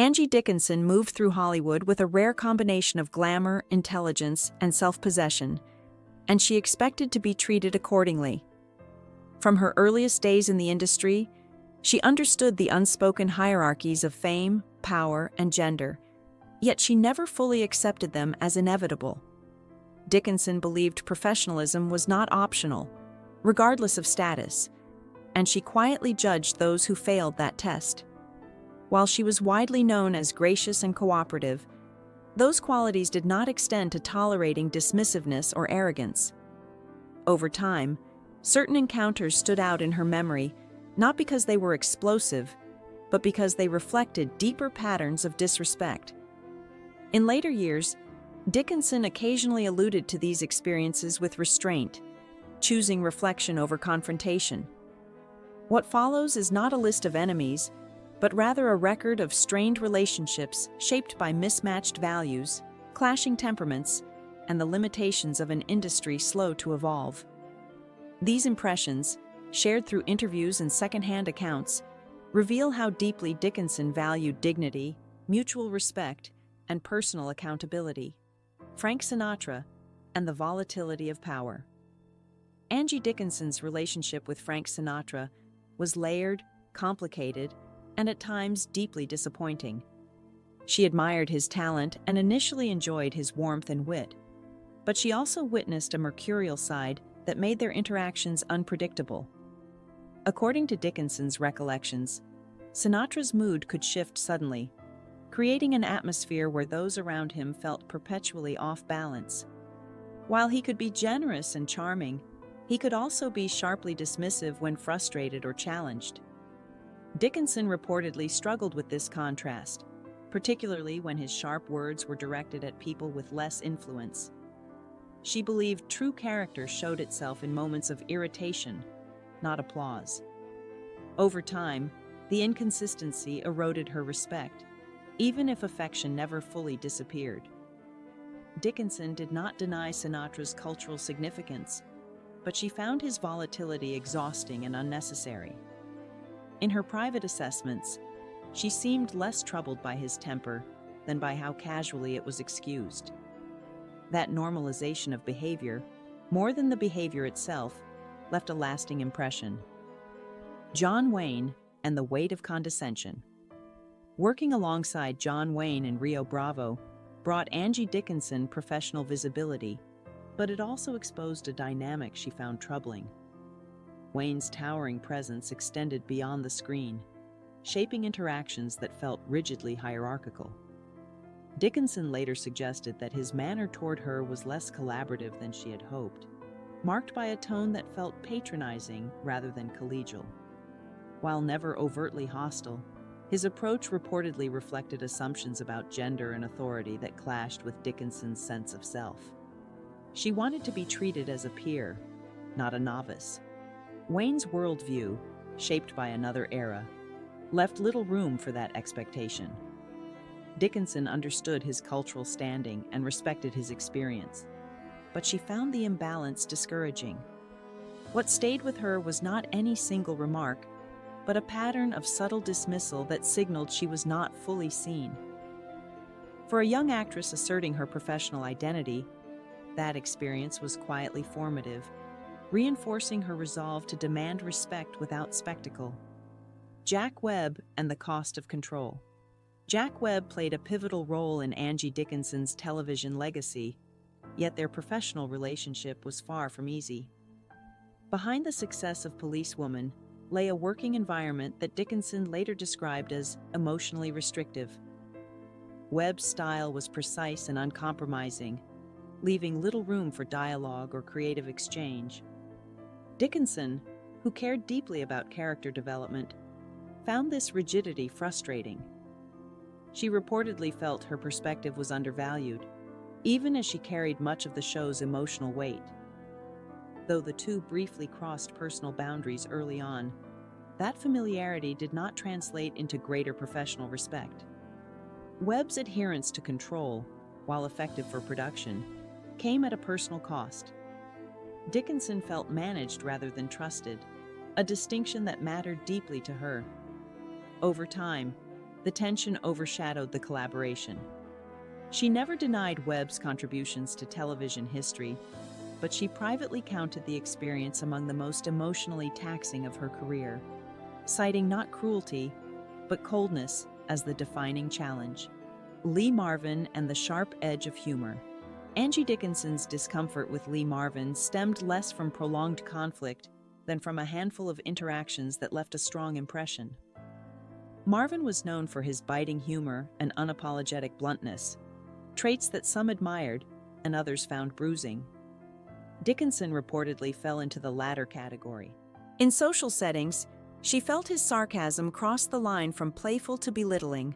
Angie Dickinson moved through Hollywood with a rare combination of glamour, intelligence, and self-possession, and she expected to be treated accordingly. From her earliest days in the industry, she understood the unspoken hierarchies of fame, power, and gender, yet she never fully accepted them as inevitable. Dickinson believed professionalism was not optional, regardless of status, and she quietly judged those who failed that test. While she was widely known as gracious and cooperative, those qualities did not extend to tolerating dismissiveness or arrogance. Over time, certain encounters stood out in her memory, not because they were explosive, but because they reflected deeper patterns of disrespect. In later years, Dickinson occasionally alluded to these experiences with restraint, choosing reflection over confrontation. What follows is not a list of enemies, but rather a record of strained relationships shaped by mismatched values, clashing temperaments, and the limitations of an industry slow to evolve. These impressions, shared through interviews and secondhand accounts, reveal how deeply Dickinson valued dignity, mutual respect, and personal accountability. Frank Sinatra and the volatility of power. Angie Dickinson's relationship with Frank Sinatra was layered, complicated, and at times deeply disappointing. She admired his talent and initially enjoyed his warmth and wit, but she also witnessed a mercurial side that made their interactions unpredictable. According to Dickinson's recollections, Sinatra's mood could shift suddenly, creating an atmosphere where those around him felt perpetually off balance. While he could be generous and charming, he could also be sharply dismissive when frustrated or challenged. Dickinson reportedly struggled with this contrast, particularly when his sharp words were directed at people with less influence. She believed true character showed itself in moments of irritation, not applause. Over time, the inconsistency eroded her respect, even if affection never fully disappeared. Dickinson did not deny Sinatra's cultural significance, but she found his volatility exhausting and unnecessary. In her private assessments, she seemed less troubled by his temper than by how casually it was excused. That normalization of behavior, more than the behavior itself, left a lasting impression. John Wayne and the weight of condescension. Working alongside John Wayne in Rio Bravo brought Angie Dickinson professional visibility, but it also exposed a dynamic she found troubling. Wayne's towering presence extended beyond the screen, shaping interactions that felt rigidly hierarchical. Dickinson later suggested that his manner toward her was less collaborative than she had hoped, marked by a tone that felt patronizing rather than collegial. While never overtly hostile, his approach reportedly reflected assumptions about gender and authority that clashed with Dickinson's sense of self. She wanted to be treated as a peer, not a novice. Wayne's worldview, shaped by another era, left little room for that expectation. Dickinson understood his cultural standing and respected his experience, but she found the imbalance discouraging. What stayed with her was not any single remark, but a pattern of subtle dismissal that signaled she was not fully seen. For a young actress asserting her professional identity, that experience was quietly formative, reinforcing her resolve to demand respect without spectacle. Jack Webb and the cost of control. Jack Webb played a pivotal role in Angie Dickinson's television legacy, yet their professional relationship was far from easy. Behind the success of Policewoman lay a working environment that Dickinson later described as emotionally restrictive. Webb's style was precise and uncompromising, leaving little room for dialogue or creative exchange. Dickinson, who cared deeply about character development, found this rigidity frustrating. She reportedly felt her perspective was undervalued, even as she carried much of the show's emotional weight. Though the two briefly crossed personal boundaries early on, that familiarity did not translate into greater professional respect. Webb's adherence to control, while effective for production, came at a personal cost. Dickinson felt managed rather than trusted, a distinction that mattered deeply to her. Over time, the tension overshadowed the collaboration. She never denied Webb's contributions to television history, but she privately counted the experience among the most emotionally taxing of her career, citing not cruelty, but coldness as the defining challenge. Lee Marvin and the sharp edge of humor. Angie Dickinson's discomfort with Lee Marvin stemmed less from prolonged conflict than from a handful of interactions that left a strong impression. Marvin was known for his biting humor and unapologetic bluntness, traits that some admired and others found bruising. Dickinson reportedly fell into the latter category. In social settings, she felt his sarcasm crossed the line from playful to belittling.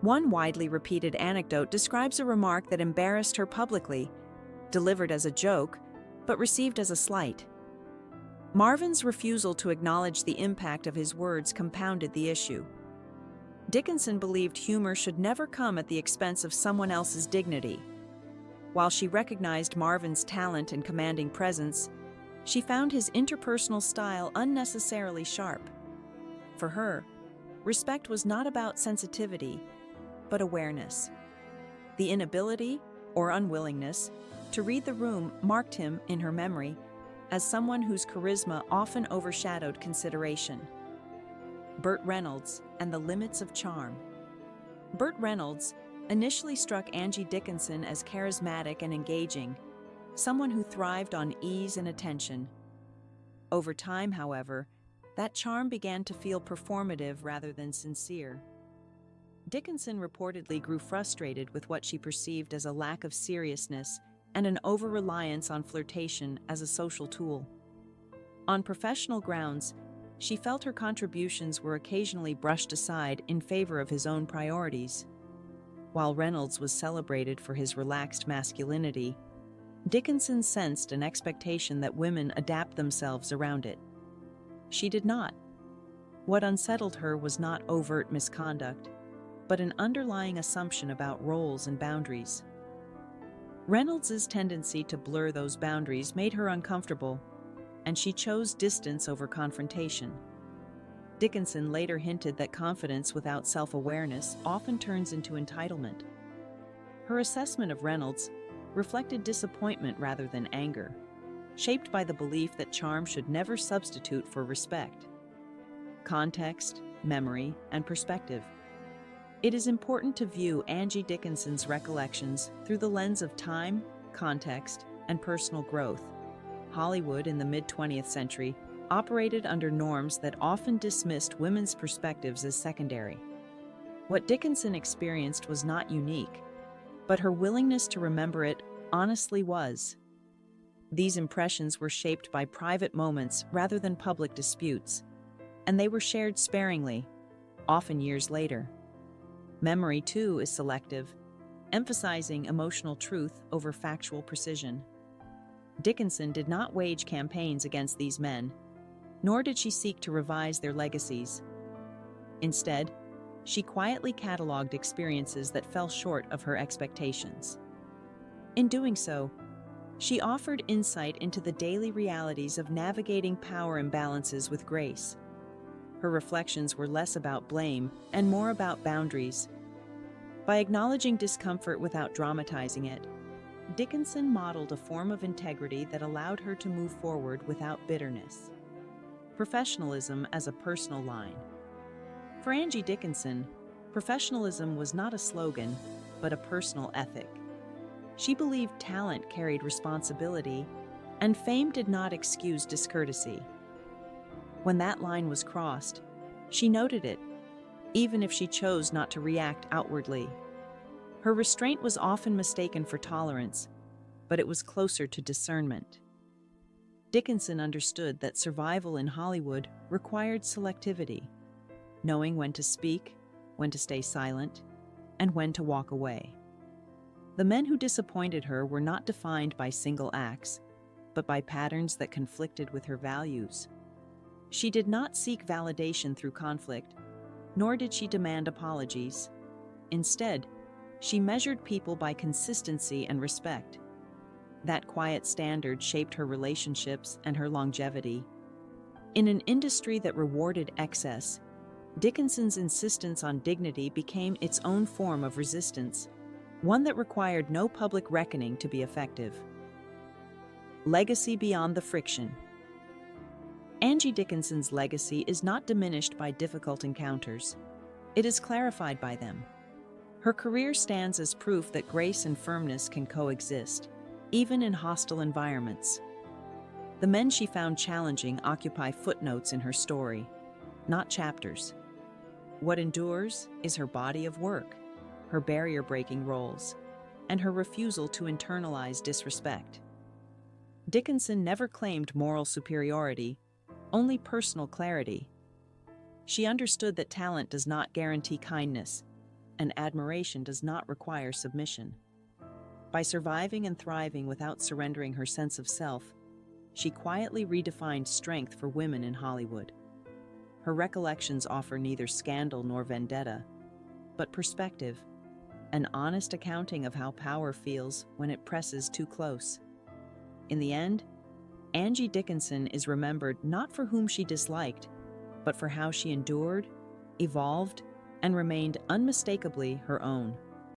One widely repeated anecdote describes a remark that embarrassed her publicly, delivered as a joke, but received as a slight. Marvin's refusal to acknowledge the impact of his words compounded the issue. Dickinson believed humor should never come at the expense of someone else's dignity. While she recognized Marvin's talent and commanding presence, she found his interpersonal style unnecessarily sharp. For her, respect was not about sensitivity, but awareness. The inability, or unwillingness, to read the room marked him, in her memory, as someone whose charisma often overshadowed consideration. Burt Reynolds and the limits of charm. Burt Reynolds initially struck Angie Dickinson as charismatic and engaging, someone who thrived on ease and attention. Over time, however, that charm began to feel performative rather than sincere. Dickinson reportedly grew frustrated with what she perceived as a lack of seriousness and an over-reliance on flirtation as a social tool. On professional grounds, she felt her contributions were occasionally brushed aside in favor of his own priorities. While Reynolds was celebrated for his relaxed masculinity, Dickinson sensed an expectation that women adapt themselves around it. She did not. What unsettled her was not overt misconduct, but an underlying assumption about roles and boundaries. Reynolds's tendency to blur those boundaries made her uncomfortable, and she chose distance over confrontation. Dickinson later hinted that confidence without self-awareness often turns into entitlement. Her assessment of Reynolds reflected disappointment rather than anger, shaped by the belief that charm should never substitute for respect. Context, memory, and perspective. It is important to view Angie Dickinson's recollections through the lens of time, context, and personal growth. Hollywood in the mid-20th century operated under norms that often dismissed women's perspectives as secondary. What Dickinson experienced was not unique, but her willingness to remember it honestly was. These impressions were shaped by private moments rather than public disputes, and they were shared sparingly, often years later. Memory, too, is selective, emphasizing emotional truth over factual precision. Dickinson did not wage campaigns against these men, nor did she seek to revise their legacies. Instead, she quietly cataloged experiences that fell short of her expectations. In doing so, she offered insight into the daily realities of navigating power imbalances with grace. Her reflections were less about blame and more about boundaries. By acknowledging discomfort without dramatizing it, Dickinson modeled a form of integrity that allowed her to move forward without bitterness. Professionalism as a personal line. For Angie Dickinson, professionalism was not a slogan, but a personal ethic. She believed talent carried responsibility, and fame did not excuse discourtesy. When that line was crossed, she noted it, even if she chose not to react outwardly. Her restraint was often mistaken for tolerance, but it was closer to discernment. Dickinson understood that survival in Hollywood required selectivity, knowing when to speak, when to stay silent, and when to walk away. The men who disappointed her were not defined by single acts, but by patterns that conflicted with her values. She did not seek validation through conflict, nor did she demand apologies. Instead, she measured people by consistency and respect. That quiet standard shaped her relationships and her longevity. In an industry that rewarded excess, Dickinson's insistence on dignity became its own form of resistance, one that required no public reckoning to be effective. Legacy beyond the friction. Angie Dickinson's legacy is not diminished by difficult encounters. It is clarified by them. Her career stands as proof that grace and firmness can coexist, even in hostile environments. The men she found challenging occupy footnotes in her story, not chapters. What endures is her body of work, her barrier-breaking roles, and her refusal to internalize disrespect. Dickinson never claimed moral superiority, only personal clarity. She understood that talent does not guarantee kindness, and admiration does not require submission. By surviving and thriving without surrendering her sense of self, she quietly redefined strength for women in Hollywood. Her recollections offer neither scandal nor vendetta, but perspective, an honest accounting of how power feels when it presses too close. In the end, Angie Dickinson is remembered not for whom she disliked, but for how she endured, evolved, and remained unmistakably her own.